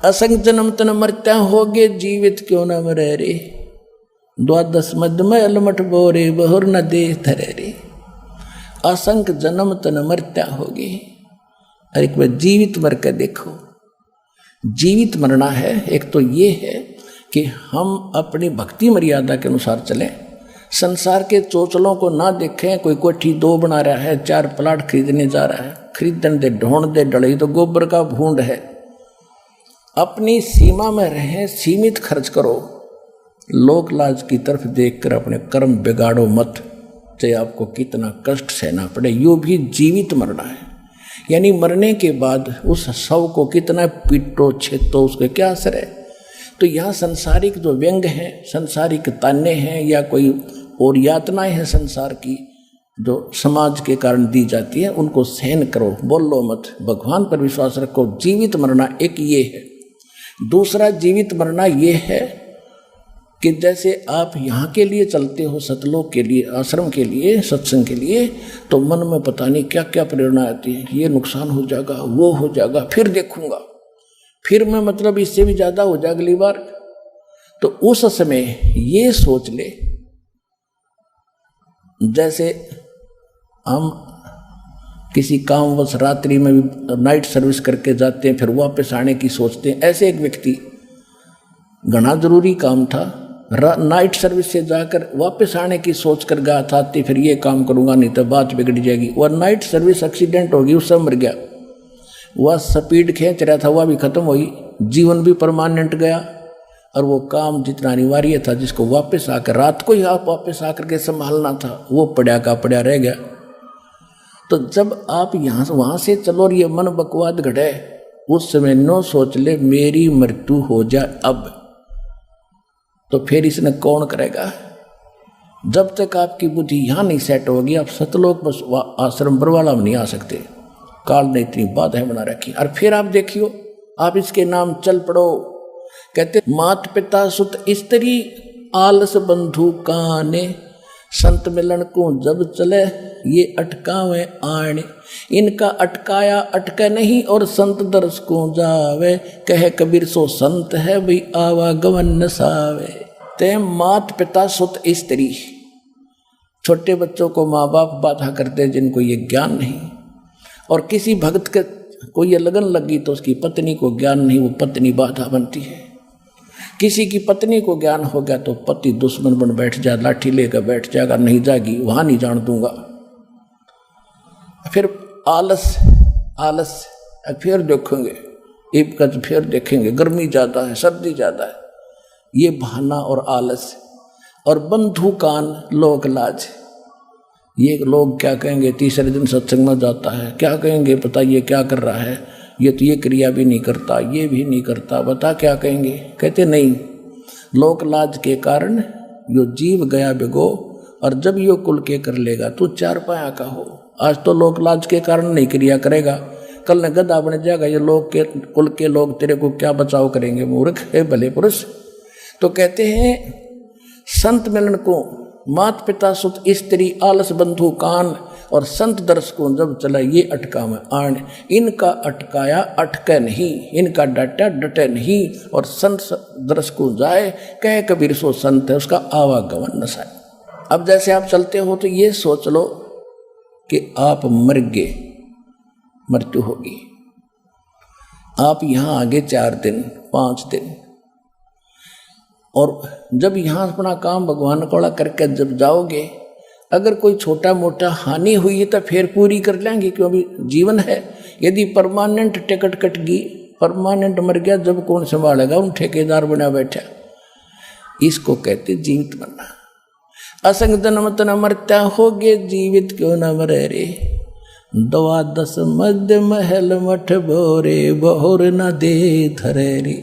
असंग जन्म तन मरत्या होगे जीवित क्यों न मरे रे, द्वादश मध्य में अलमठ बोरे बहुर न दे धरे रे। असंख्य जन्म तन मरत्या होगी। अरे एक बार जीवित मर के देखो। जीवित मरना है एक तो ये है कि हम अपनी भक्ति मर्यादा के अनुसार चलें, संसार के चोचलों को ना देखें। कोई कोठी 2 बना रहा है, 4 प्लाट खरीदने जा रहा है, खरीदने दे ढोंड दे डले तो गोबर का भूंड है। अपनी सीमा में रहें, सीमित खर्च करो, लोक लाज की तरफ देखकर अपने कर्म बिगाड़ो मत, चाहे आपको कितना कष्ट सहना पड़े। यो भी जीवित मरना है, यानी मरने के बाद उस शव को कितना पीटो छेतो उसके क्या असर है। तो यहाँ संसारिक जो व्यंग हैं, संसारिक ताने हैं या कोई और यातनाएं हैं संसार की जो समाज के कारण दी जाती है, उनको सहन करो, बोलो मत, भगवान पर विश्वास रखो। जीवित मरना एक ये है। दूसरा जीवित मरना ये है कि जैसे आप यहाँ के लिए चलते हो, सतलोक के लिए, आश्रम के लिए, सत्संग के लिए, तो मन में पता नहीं क्या क्या प्रेरणा आती है, ये नुकसान हो जाएगा, वो हो जाएगा, फिर देखूंगा, फिर मैं मतलब इससे भी ज़्यादा हो जाए अगली बार। तो उस समय ये सोच ले, जैसे हम किसी कामवश रात्रि में भी नाइट सर्विस करके जाते हैं, फिर वापस आने की सोचते हैं। ऐसे एक व्यक्ति, घना जरूरी काम था, नाइट सर्विस से जाकर वापस आने की सोच कर गया था, फिर ये काम करूंगा नहीं तो बात बिगड़ जाएगी। वह नाइट सर्विस एक्सीडेंट होगी, उससे मर गया। वह स्पीड खींच रहा था, वह भी खत्म हुई, जीवन भी परमानेंट गया। और वो काम जितना अनिवार्य था, जिसको वापस आकर रात को ही आप वापस आकर के संभालना था, वो पड़ा का पड़ा रह गया। तो जब आप यहाँ वहाँ से चलो और ये मन बकवाद घटे, उस समय न सोच ले मेरी मृत्यु हो जाए अब, तो फिर इसने कौन करेगा। जब तक आपकी बुद्धि यहाँ नहीं सेट होगी, आप सतलोक बस आश्रम बरवाला में नहीं आ सकते। काल ने इतनी बाधाएं बना रखी। और फिर आप देखियो, आप इसके नाम चल पड़ो। कहते मात पिता सुत स्त्री आलस बंधु काने, संत मिलन को जब चले ये अटकावे आने। इनका अटकाया अटके नहीं और संत दर्श को जावे, कहे कबीर सो संत है भाई आवागमन नसावे। ते मात पिता सुत स्त्री, छोटे बच्चों को माँ बाप बाधा करते जिनको ये ज्ञान नहीं। और किसी भक्त के कोई ये लगन लगी तो उसकी पत्नी को ज्ञान नहीं, वो पत्नी बाधा बनती है। किसी की पत्नी को ज्ञान हो गया तो पति दुश्मन बन बैठ जाए, लाठी लेकर बैठ जाएगा, नहीं जागी, वहां नहीं जान दूंगा। फिर आलस आलस, फिर देखेंगे ईब का, फिर देखेंगे गर्मी ज़्यादा है, सर्दी ज़्यादा है, ये बहाना और आलस। और बंधु कान लोक लाज, ये लोग क्या कहेंगे, तीसरे दिन सत्संग में जाता है, क्या कहेंगे पता ये क्या कर रहा है, ये तो ये क्रिया भी नहीं करता, ये भी नहीं करता, बता क्या कहेंगे। कहते नहीं, लोक लाज के कारण यो जीव गया बिगो, और जब यो कुल के कर लेगा तू 4 पाया का हो। आज तो लोक लाज के कारण नहीं क्रिया करेगा, कल न गधा बन जाएगा। ये लोग के कुल के लोग तेरे को क्या बचाव करेंगे, मूर्ख है भले पुरुष। तो कहते हैं संत मिलन को मात पिता सुत स्त्री आलस बंधु कान, और संत दर्श को जब चला ये अटका में आन। इनका अटकाया अटके नहीं, इनका डटा डटे नहीं, और संत दर्श को जाए, कहे कबीर सो संत है उसका आवागमन न साए। अब जैसे आप चलते हो तो ये सोच लो कि आप मर गए, मृत्यु होगी। आप यहाँ आगे 4 दिन 5 दिन, और जब यहाँ अपना काम भगवान कोड़ा करके जब जाओगे, अगर कोई छोटा मोटा हानि हुई है तो फिर पूरी कर लेंगे, क्योंकि जीवन है। यदि परमानेंट टिकट कट गई, परमानेंट मर गया, जब कौन संभालेगा, उन ठेकेदार बना बैठा। इसको कहते जीवित मरना। असंग जन्म तन मरत्या होगे जीवित क्यों न मरे रे, द्वादश मध्य महल मठ बोरे बहुर न दे धरे रे।